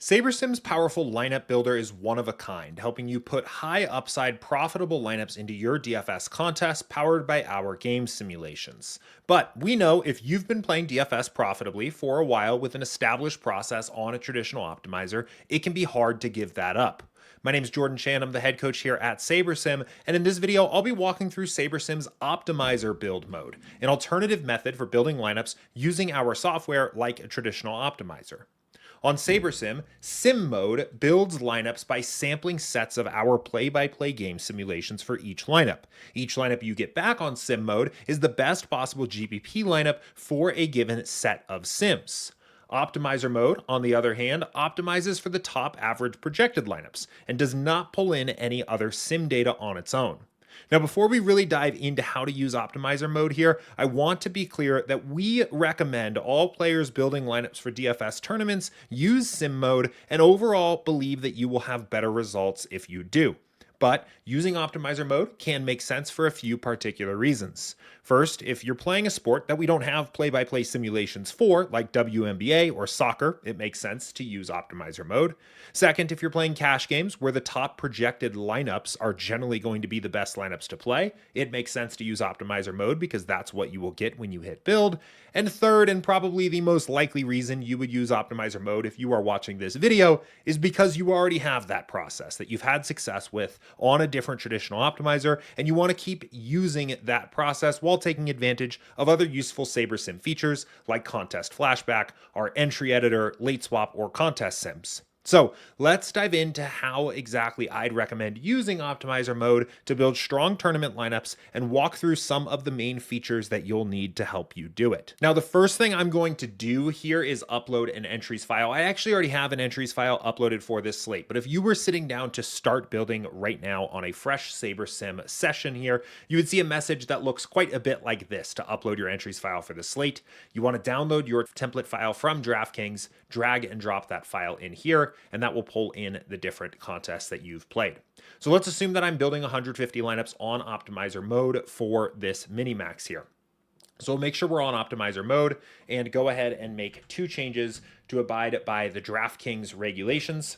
SaberSim's powerful lineup builder is one of a kind, helping you put high upside profitable lineups into your DFS contests powered by our game simulations. But we know if you've been playing DFS profitably for a while with an established process on a traditional optimizer, it can be hard to give that up. My name is Jordan Chan, I'm the head coach here at SaberSim, and in this video I'll be walking through SaberSim's optimizer build mode, an alternative method for building lineups using our software like a traditional optimizer. On SaberSim, Sim Mode builds lineups by sampling sets of our play-by-play game simulations for each lineup. Each lineup you get back on Sim Mode is the best possible GPP lineup for a given set of sims. Optimizer Mode, on the other hand, optimizes for the top average projected lineups and does not pull in any other sim data on its own. Now, before we really dive into how to use Optimizer Mode here, I want to be clear that we recommend all players building lineups for DFS tournaments use Sim Mode and overall believe that you will have better results if you do. But using Optimizer Mode can make sense for a few particular reasons. First, if you're playing a sport that we don't have play-by-play simulations for, like WNBA or soccer, it makes sense to use Optimizer Mode. Second, if you're playing cash games where the top projected lineups are generally going to be the best lineups to play, it makes sense to use Optimizer Mode because that's what you will get when you hit build. And third, and probably the most likely reason you would use Optimizer Mode if you are watching this video, is because you already have that process that you've had success with on a different traditional optimizer, and you want to keep using that process while taking advantage of other useful SaberSim features like Contest Flashback, our entry editor, late swap, or contest sims. So let's dive into how exactly I'd recommend using Optimizer Mode to build strong tournament lineups and walk through some of the main features that you'll need to help you do it. Now, the first thing I'm going to do here is upload an entries file. I actually already have an entries file uploaded for this slate, but if you were sitting down to start building right now on a fresh SaberSim session here, you would see a message that looks quite a bit like this to upload your entries file for the slate. You want to download your template file from DraftKings, drag and drop that file in here, and that will pull in the different contests that you've played. So let's assume that I'm building 150 lineups on Optimizer Mode for this mini-max here. So we'll make sure we're on Optimizer Mode and go ahead and make two changes to abide by the DraftKings regulations.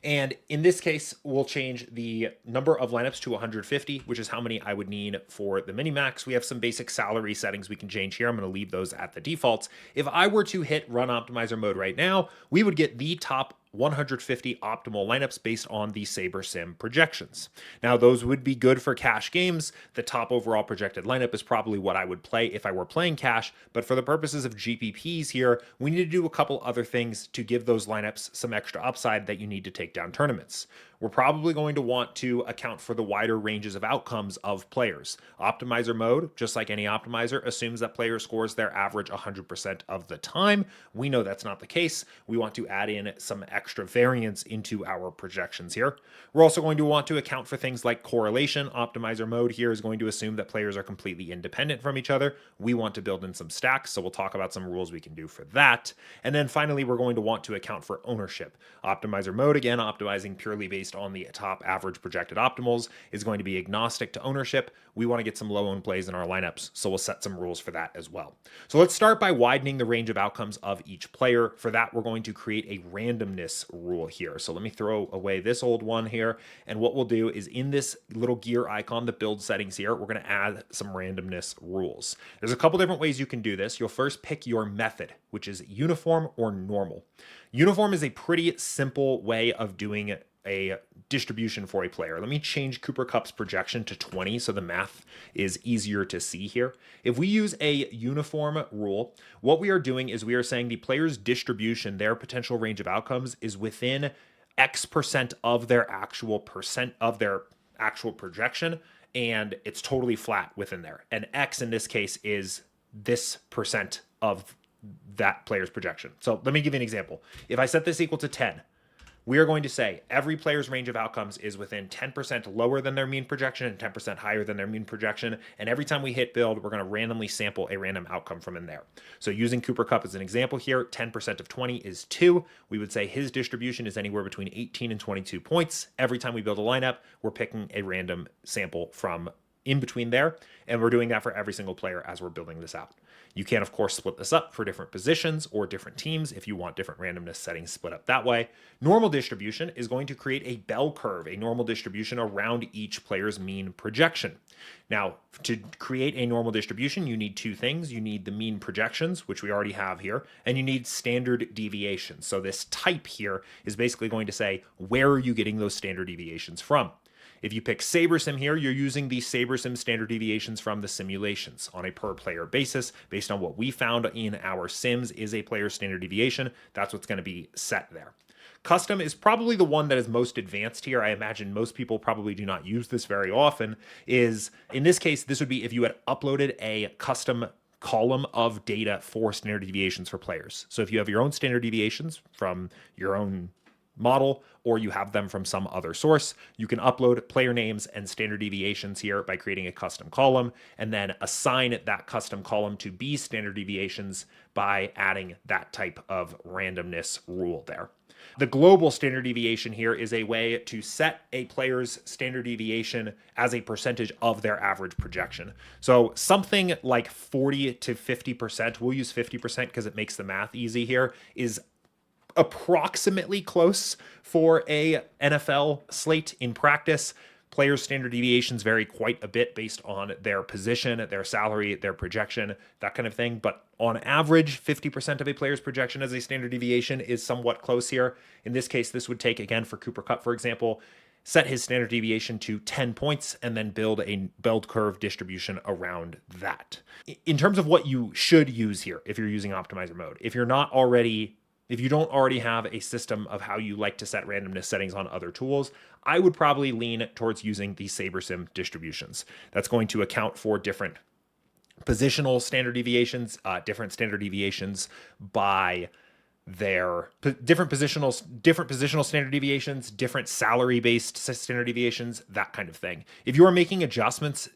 And in this case, we'll change the number of lineups to 150, which is how many I would need for the mini-max. We have some basic salary settings we can change here. I'm going to leave those at the defaults. If I were to hit Run Optimizer Mode right now, we would get the top 150 optimal lineups based on the SaberSim projections. Now, those would be good for cash games. The top overall projected lineup is probably what I would play if I were playing cash, but for the purposes of GPPs here, we need to do a couple other things to give those lineups some extra upside that you need to take down tournaments. We're probably going to want to account for the wider ranges of outcomes of players. Optimizer Mode, just like any optimizer, assumes that player scores their average 100% of the time. We know that's not the case. We want to add in some extra variance into our projections here. We're also going to want to account for things like correlation. Optimizer Mode here is going to assume that players are completely independent from each other. We want to build in some stacks, so we'll talk about some rules we can do for that. And then finally, we're going to want to account for ownership. Optimizer Mode, again, optimizing purely based on the top average projected optimals, is going to be agnostic to ownership. We want to get some low owned plays in our lineups, so we'll set some rules for that as well. So let's start by widening the range of outcomes of each player. For that, we're going to create a randomness rule here. So let me throw away this old one here, and what we'll do is in this little gear icon, the build settings here, we're going to add some randomness rules. There's a couple different ways you can do this. You'll first pick your method, which is uniform or normal. Uniform is a pretty simple way of doing a distribution for a player. Let me change Cooper Kupp's projection to 20 so the math is easier to see here. If we use a uniform rule, what we are doing is we are saying the player's distribution, their potential range of outcomes, is within X% of their actual projection, and it's totally flat within there. And X in this case is this percent of that player's projection. So let me give you an example. If I set this equal to 10, we are going to say every player's range of outcomes is within 10% lower than their mean projection and 10% higher than their mean projection. And every time we hit build, we're going to randomly sample a random outcome from in there. So using Cooper Kupp as an example here, 10% of 20 is 2. We would say his distribution is anywhere between 18 and 22 points. Every time we build a lineup, we're picking a random sample from in between there. And we're doing that for every single player as we're building this out. You can, of course, split this up for different positions or different teams if you want different randomness settings split up that way. Normal distribution is going to create a bell curve, a normal distribution around each player's mean projection. Now, to create a normal distribution, you need two things. You need the mean projections, which we already have here, and you need standard deviations. So this type here is basically going to say, where are you getting those standard deviations from? If you pick SaberSim here, you're using the SaberSim standard deviations from the simulations on a per player basis based on what we found in our sims is a player standard deviation. That's what's going to be set there. Custom is probably the one that is most advanced here. I imagine most people probably do not use this very often. In this case, this would be if you had uploaded a custom column of data for standard deviations for players. So if you have your own standard deviations from your own model, or you have them from some other source, you can upload player names and standard deviations here by creating a custom column, and then assign that custom column to be standard deviations by adding that type of randomness rule there. The global standard deviation here is a way to set a player's standard deviation as a percentage of their average projection. So something like 40 to 50%, we'll use 50% because it makes the math easy here, is approximately close for a NFL slate in practice. Players' standard deviations vary quite a bit based on their position, their salary, their projection, that kind of thing. But on average, 50% of a player's projection as a standard deviation is somewhat close here. In this case, this would take, again, for Cooper Kupp, for example, set his standard deviation to 10 points and then build a bell curve distribution around that. In terms of what you should use here, if you're using optimizer mode, if you don't already have a system of how you like to set randomness settings on other tools, I would probably lean towards using the SaberSim distributions. That's going to account for different positional standard deviations, different standard deviations by their different positional standard deviations, different salary-based standard deviations, that kind of thing. If you are making adjustments,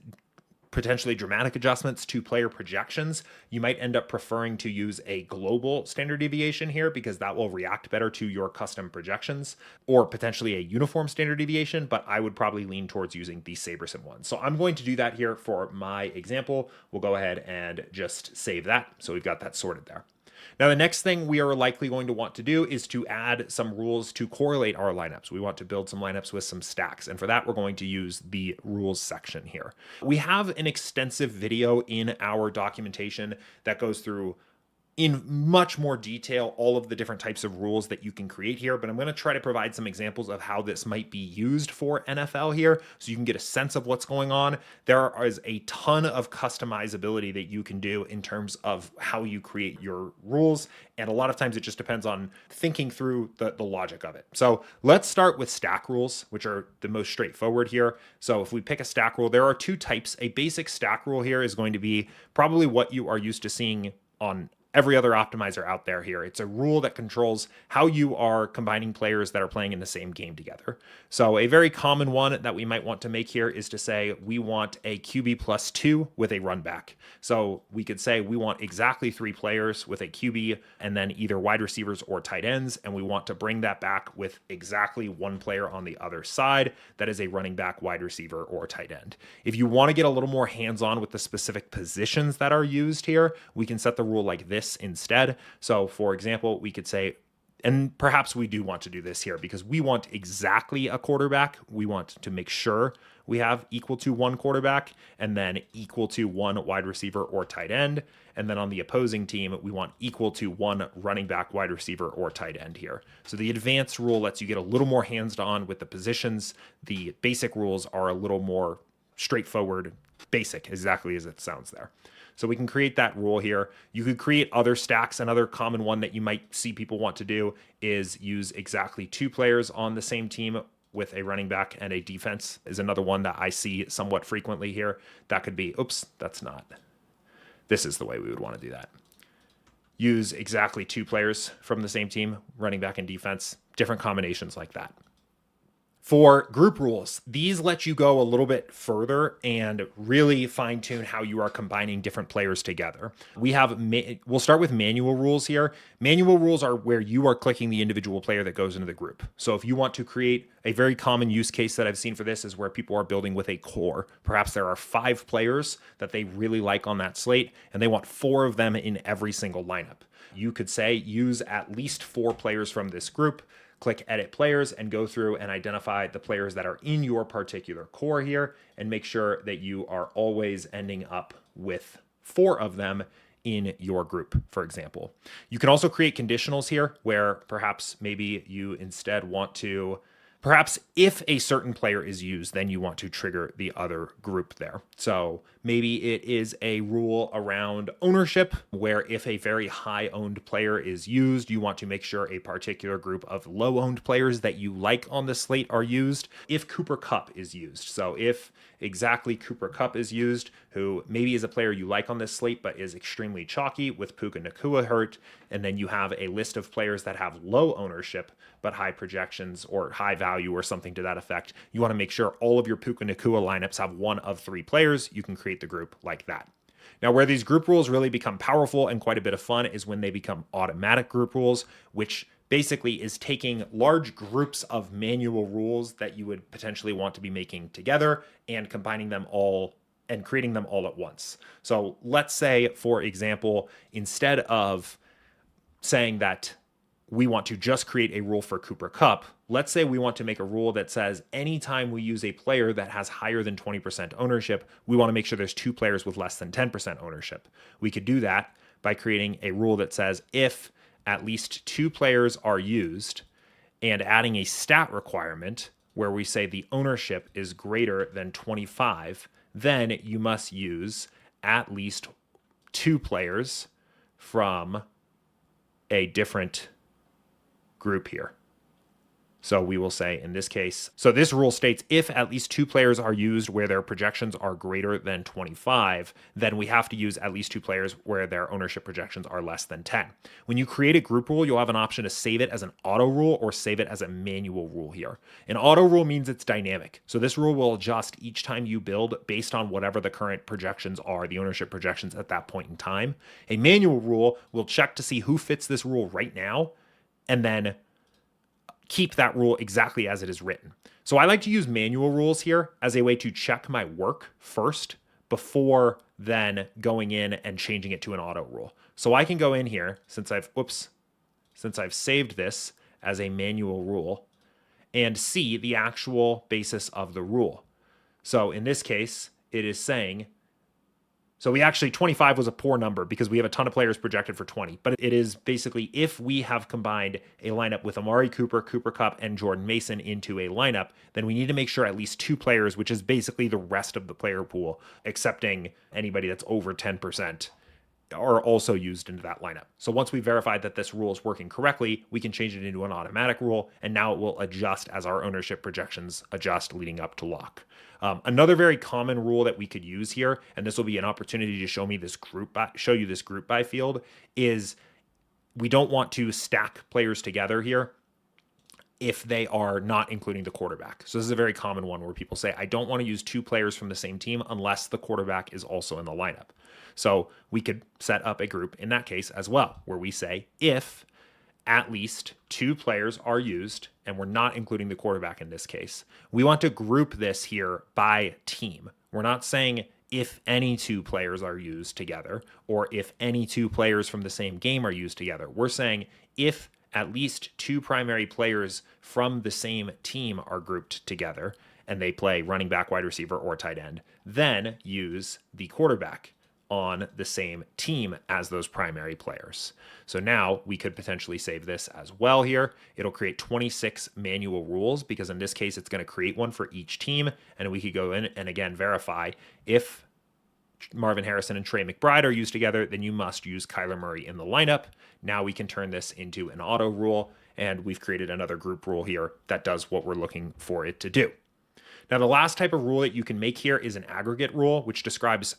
potentially dramatic adjustments to player projections, you might end up preferring to use a global standard deviation here because that will react better to your custom projections, or potentially a uniform standard deviation, but I would probably lean towards using the SaberSim one. So I'm going to do that here for my example. We'll go ahead and just save that. So we've got that sorted there. Now, the next thing we are likely going to want to do is to add some rules to correlate our lineups. We want to build some lineups with some stacks, and for that, we're going to use the rules section here. We have an extensive video in our documentation that goes through in much more detail all of the different types of rules that you can create here, but I'm going to try to provide some examples of how this might be used for NFL here so you can get a sense of what's going on. There is a ton of customizability that you can do in terms of how you create your rules, and a lot of times it just depends on thinking through the logic of it. So let's start with stack rules, which are the most straightforward here. So if we pick a stack rule, there are two types. A basic stack rule here is going to be probably what you are used to seeing on every other optimizer out there here. It's a rule that controls how you are combining players that are playing in the same game together. So a very common one that we might want to make here is to say we want a QB plus 2 with a run back. So we could say we want exactly 3 players with a QB and then either wide receivers or tight ends, and we want to bring that back with exactly 1 player on the other side that is a running back, wide receiver, or tight end. If you want to get a little more hands-on with the specific positions that are used here, we can set the rule like this instead. So for example, we could say, and perhaps we do want to do this here because we want exactly a quarterback. We want to make sure we have equal to 1 quarterback and then equal to 1 wide receiver or tight end. And then on the opposing team, we want equal to 1 running back, wide receiver, or tight end here. So the advanced rule lets you get a little more hands-on with the positions. The basic rules are a little more straightforward, basic, exactly as it sounds there. So we can create that rule here. You could create other stacks. Another common one that you might see people want to do is use exactly 2 players on the same team with a running back and a defense is another one that I see somewhat frequently here. That could be, this is the way we would want to do that. Use exactly 2 players from the same team, running back and defense, different combinations like that. For group rules, these let you go a little bit further and really fine tune how you are combining different players together. We'll start with manual rules here. Manual rules are where you are clicking the individual player that goes into the group. So if you want to create a very common use case that I've seen for this is where people are building with a core. Perhaps there are 5 players that they really like on that slate, and they want 4 of them in every single lineup. You could say use at least 4 players from this group. Click edit players and go through and identify the players that are in your particular core here and make sure that you are always ending up with 4 of them in your group, for example. You can also create conditionals here where perhaps maybe you instead want to perhaps if a certain player is used, then you want to trigger the other group there. So maybe it is a rule around ownership where if a very high owned player is used, you want to make sure a particular group of low owned players that you like on the slate are used. If Cooper Kupp is used. So if exactly Cooper Kupp is used, who maybe is a player you like on this slate, but is extremely chalky with Puka Nacua hurt. And then you have a list of players that have low ownership, but high projections or high value or something to that effect. You want to make sure all of your Puka Nacua lineups have 1 of 3 players. You can create the group like that. Now, where these group rules really become powerful and quite a bit of fun is when they become automatic group rules, which basically is taking large groups of manual rules that you would potentially want to be making together and combining them all and creating them all at once. So let's say, for example, instead of saying that we want to just create a rule for Cooper Kupp, let's say we want to make a rule that says anytime we use a player that has higher than 20% ownership, we want to make sure there's 2 players with less than 10% ownership. We could do that by creating a rule that says if at least 2 players are used and adding a stat requirement where we say the ownership is greater than 25, then you must use at least 2 players from a different group here. So we will say in this case, so this rule states if at least 2 players are used where their projections are greater than 25, then we have to use at least 2 players where their ownership projections are less than 10. When you create a group rule, you'll have an option to save it as an auto rule or save it as a manual rule here. An auto rule means it's dynamic. So this rule will adjust each time you build based on whatever the current projections are, the ownership projections at that point in time. A manual rule will check to see who fits this rule right now and then keep that rule exactly as it is written. So I like to use manual rules here as a way to check my work first before then going in and changing it to an auto rule. So I can go in here since I've saved this as a manual rule and see the actual basis of the rule. So in this case, it is saying, so 25 was a poor number because we have a ton of players projected for 20, but it is basically if we have combined a lineup with Amari Cooper, Cooper Kupp, and Jordan Mason into a lineup, then we need to make sure at least 2 players, which is basically the rest of the player pool, excepting anybody that's over 10%, are also used into that lineup. So once we verified that this rule is working correctly, we can change it into an automatic rule, and now it will adjust as our ownership projections adjust leading up to lock. Another very common rule that we could use here, and this will be an opportunity to show you this group by field, is we don't want to stack players together here if they are not including the quarterback. So this is a very common one where people say, I don't want to use 2 players from the same team unless the quarterback is also in the lineup. So we could set up a group in that case as well, where we say if at least 2 players are used, and we're not including the quarterback in this case, we want to group this here by team. We're not saying if any 2 players are used together or if any 2 players from the same game are used together. We're saying if at least 2 primary players from the same team are grouped together and they play running back, wide receiver, or tight end, then use the quarterback on the same team as those primary players. So now we could potentially save this as well here. It'll create 26 manual rules because in this case, it's going to create one for each team. And we could go in and again, verify if Marvin Harrison and Trey McBride are used together, then you must use Kyler Murray in the lineup. Now we can turn this into an auto rule, and we've created another group rule here that does what we're looking for it to do. Now, the last type of rule that you can make here is an aggregate rule, which describes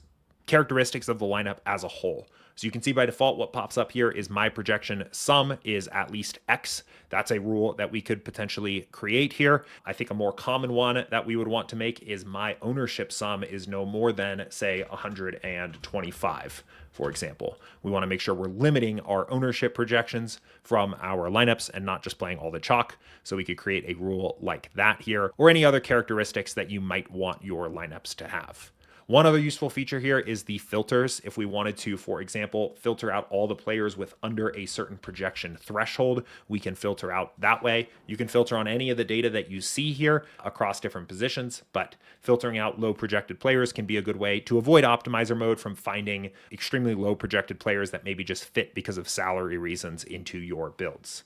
characteristics of the lineup as a whole. So you can see by default what pops up here is my projection sum is at least X. That's a rule that we could potentially create here. I think a more common one that we would want to make is my ownership sum is no more than, say, 125, for example. We want to make sure we're limiting our ownership projections from our lineups and not just playing all the chalk. So we could create a rule like that here, or any other characteristics that you might want your lineups to have. One other useful feature here is the filters. If we wanted to, for example, filter out all the players with under a certain projection threshold, we can filter out that way. You can filter on any of the data that you see here across different positions, but filtering out low projected players can be a good way to avoid optimizer mode from finding extremely low projected players that maybe just fit because of salary reasons into your builds.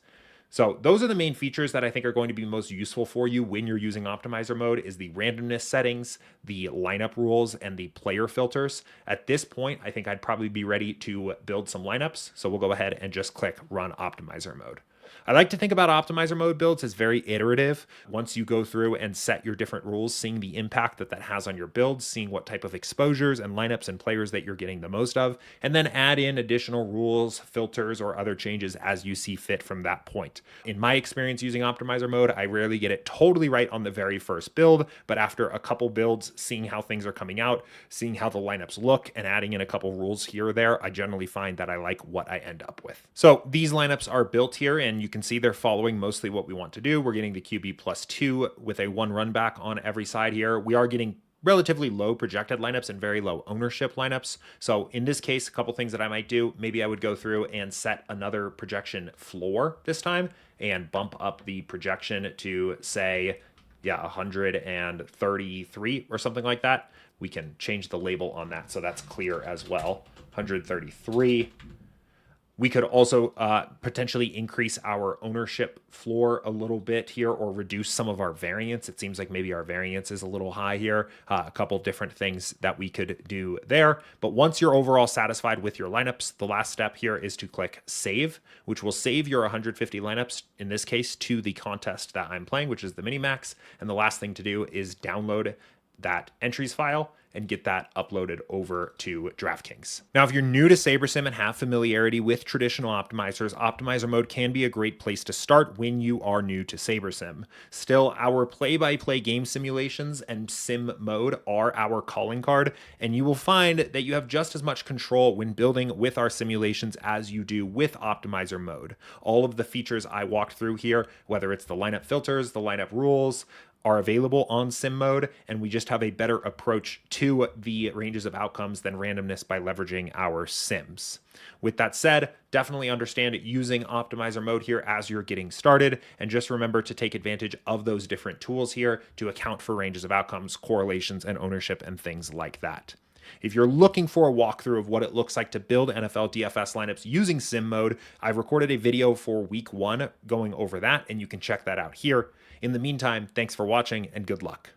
So those are the main features that I think are going to be most useful for you when you're using optimizer mode is the randomness settings, the lineup rules, and the player filters. At this point, I think I'd probably be ready to build some lineups. So we'll go ahead and just click run optimizer mode. I like to think about optimizer mode builds as very iterative. Once you go through and set your different rules, seeing the impact that that has on your builds, seeing what type of exposures and lineups and players that you're getting the most of, and then add in additional rules, filters, or other changes as you see fit from that point. In my experience using optimizer mode, I rarely get it totally right on the very first build, but after a couple builds, seeing how things are coming out, seeing how the lineups look, and adding in a couple rules here or there, I generally find that I like what I end up with. So these lineups are built here, and you can see they're following mostly what we want to do. We're getting the QB +2 with a 1 run back on every side here. We are getting relatively low projected lineups and very low ownership lineups. So in this case, a couple things that I might do, maybe I would go through and set another projection floor this time and bump up the projection to say, 133 or something like that. We can change the label on that so that's clear as well. 133. We could also potentially increase our ownership floor a little bit here or reduce some of our variance. It seems like maybe our variance is a little high here. A couple different things that we could do there. But once you're overall satisfied with your lineups, the last step here is to click save, which will save your 150 lineups, in this case, to the contest that I'm playing, which is the Minimax. And the last thing to do is download that entries file and get that uploaded over to DraftKings. Now, if you're new to SaberSim and have familiarity with traditional optimizers, optimizer mode can be a great place to start when you are new to SaberSim. Still, our play-by-play game simulations and sim mode are our calling card, and you will find that you have just as much control when building with our simulations as you do with optimizer mode. All of the features I walked through here, whether it's the lineup filters, the lineup rules, are available on sim mode, and we just have a better approach to the ranges of outcomes than randomness by leveraging our sims. With that said, definitely understand using optimizer mode here as you're getting started, and just remember to take advantage of those different tools here to account for ranges of outcomes, correlations, and ownership, and things like that. If you're looking for a walkthrough of what it looks like to build NFL DFS lineups using sim mode, I've recorded a video for week 1 going over that, and you can check that out here. In the meantime, thanks for watching and good luck.